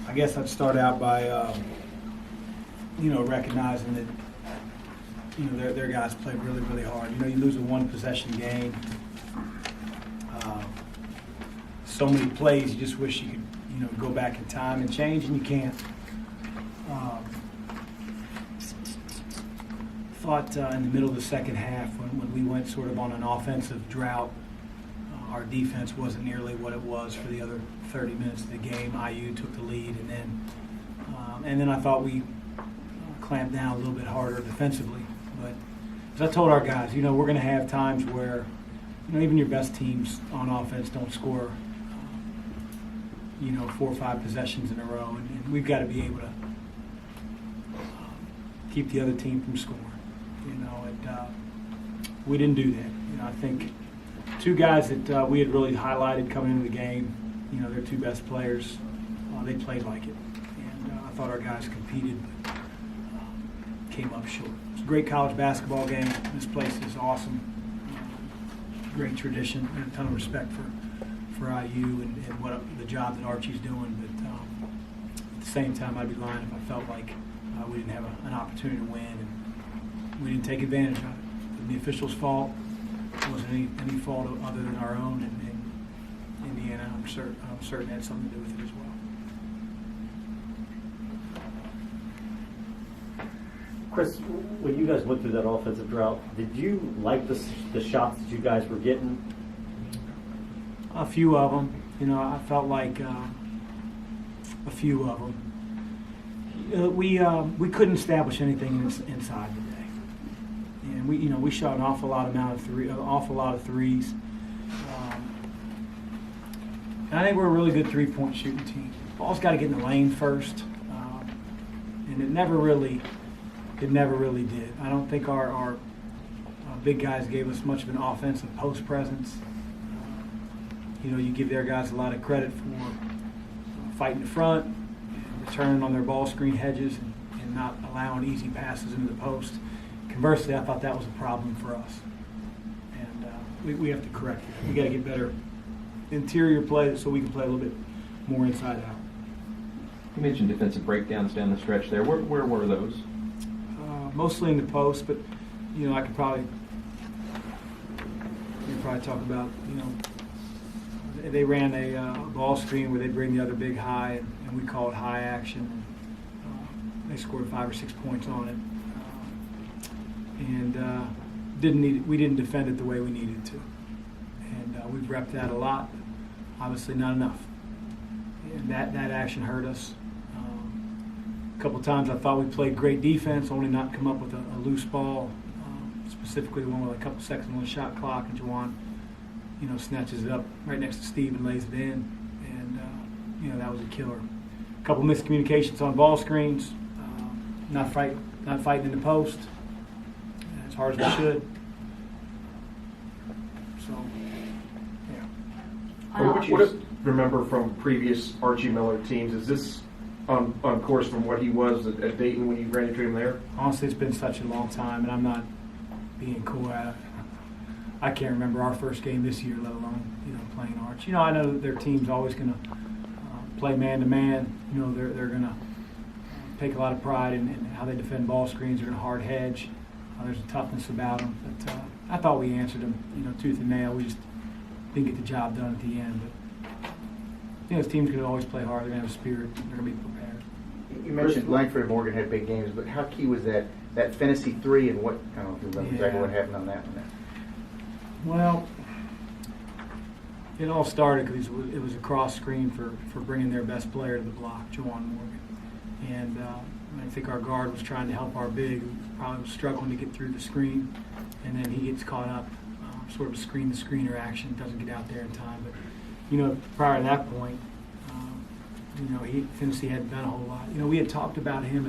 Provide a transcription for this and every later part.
I guess I'd start out by, recognizing that, their guys play really, really hard. You lose a one-possession game. So many plays, you just wish you could, go back in time and change, and you can't. Thought in the middle of the second half, when we went sort of on an offensive drought, our defense wasn't nearly what it was for the other 30 minutes of the game. IU took the lead, and then I thought we clamped down a little bit harder defensively. But as I told our guys, we're going to have times where, even your best teams on offense don't score, 4 or 5 possessions in a row, and we've got to be able to keep the other team from scoring. We didn't do that. I think two guys that we had really highlighted coming into the game, their two best players, they played like it. And I thought our guys competed, but came up short. It's a great college basketball game. This place is awesome. Great tradition. And a ton of respect for IU and what the job that Archie's doing. But at the same time, I'd be lying if I felt like we didn't have an opportunity to win and we didn't take advantage of it. The officials' fault. It wasn't any fault other than our own, and Indiana, I'm certain had something to do with it as well. Chris, when you guys went through that offensive drought, did you like the shots that you guys were getting? A few of them. I felt like a few of them. We couldn't establish anything inside today. And we shot an awful lot of threes. And I think we're a really good three-point shooting team. Ball's got to get in the lane first, and it never really did. I don't think our big guys gave us much of an offensive post presence. You give their guys a lot of credit for fighting the front, and returning on their ball screen hedges, and not allowing easy passes into the post. Conversely, I thought that was a problem for us, and we have to correct it. We got to get better interior play so we can play a little bit more inside out. You mentioned defensive breakdowns down the stretch there. Where were those? Mostly in the post, but I could probably talk about they ran a ball screen where they bring the other big high, and we call it high action. They scored 5 or 6 points on it. And we didn't defend it the way we needed to. And we've repped that a lot, obviously not enough. And that action hurt us. A couple times I thought we played great defense, only not come up with a loose ball, specifically the one with a couple seconds on the shot clock, and Juwan, snatches it up right next to Steve and lays it in. And, that was a killer. A couple miscommunications on ball screens, not fighting in the post. As hard as we should. So, yeah. What you remember from previous Archie Miller teams, is this on course from what he was at Dayton when you ran into him there? Honestly, it's been such a long time, and I'm not being cool at it. I can't remember our first game this year, let alone playing Arch. I know that their team's always going to play man-to-man. They're going to take a lot of pride in how they defend ball screens. They're going to hard hedge. There's a toughness about them, but I thought we answered them, tooth and nail. We just didn't get the job done at the end. But this team's going to always play hard. They're going to have a spirit. They're going to be prepared. You mentioned Langford and Morgan had big games, but how key was that fantasy three, and what I don't know if you remember exactly what happened on that one? Well, it all started because it was a cross screen for bringing their best player to the block, Juwan Morgan, and I think our guard was trying to help our big, who probably was struggling to get through the screen, and then he gets caught up, sort of a screen-to-screener action, doesn't get out there in time. But, prior to that point, Tennessee hadn't done a whole lot. We had talked about him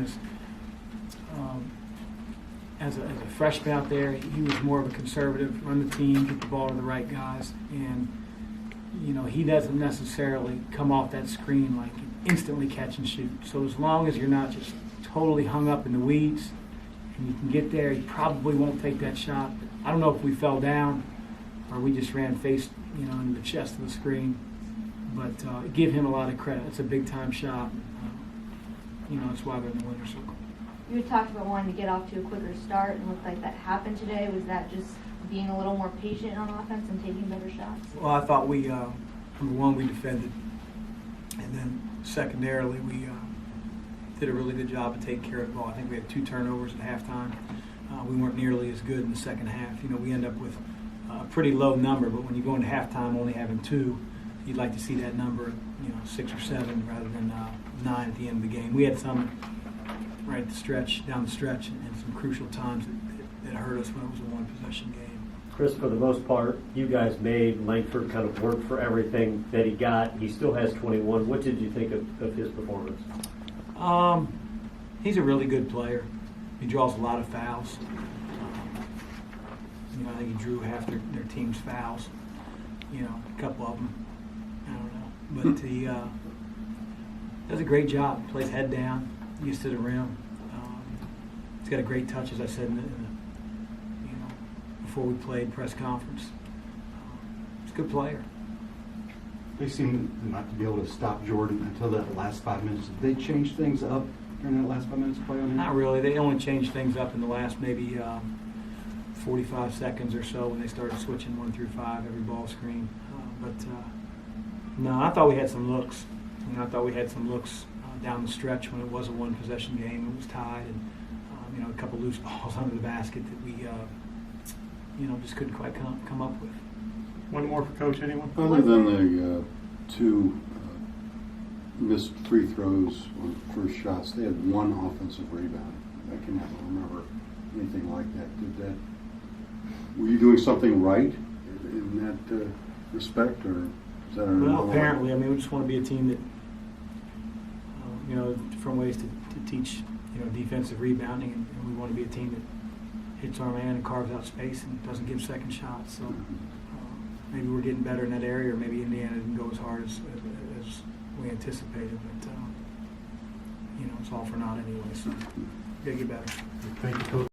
as a freshman out there. He was more of a conservative, run the team, get the ball to the right guys, and, he doesn't necessarily come off that screen like instantly catch and shoot. So as long as you're not just totally hung up in the weeds and you can get there, he probably won't take that shot. I don't know if we fell down or we just ran face, into the chest of the screen. But give him a lot of credit. It's a big-time shot. that's why they're in the winner's circle. You had talked about wanting to get off to a quicker start, and looked like that happened today. Was that just being a little more patient on offense and taking better shots? Well, I thought we, number one, we defended, and then secondarily, we did a really good job of taking care of the ball. I think we had 2 turnovers at halftime. We weren't nearly as good in the second half. We end up with a pretty low number, but when you go into halftime only having 2, you'd like to see that number, 6 or 7 rather than 9 at the end of the game. We had some right at the stretch, down the stretch, and some crucial times that hurt us when it was a 1-possession game. Chris, for the most part, you guys made Langford kind of work for everything that he got. He still has 21. What did you think of his performance? He's a really good player. He draws a lot of fouls. I think he drew half their team's fouls. A couple of them. I don't know. But he does a great job. Plays head down, used to the rim. He's got a great touch, as I said before we played press conference. He's a good player. They seem not to be able to stop Jordan until that last 5 minutes. Did they change things up during that last 5 minutes of play on him? Not really. They only changed things up in the last maybe 45 seconds or so when they started switching 1 through 5 every ball screen. No, I thought we had some looks. I thought we had some looks down the stretch when it was a 1-possession game. It was tied, and a couple loose balls under the basket that we just couldn't quite come up with. One more for Coach, anyone? Other than the 2 missed free throws on first shots, they had 1 offensive rebound. I can never remember anything like that. Were you doing something right in that respect, or is that an Well, apparently, we just want to be a team that, different ways to teach, defensive rebounding, and we want to be a team that hits our man and carves out space and doesn't give second shots. So maybe we're getting better in that area, or maybe Indiana didn't go as hard as we anticipated. But it's all for naught anyway. So we gotta get better. Thank you, Coach.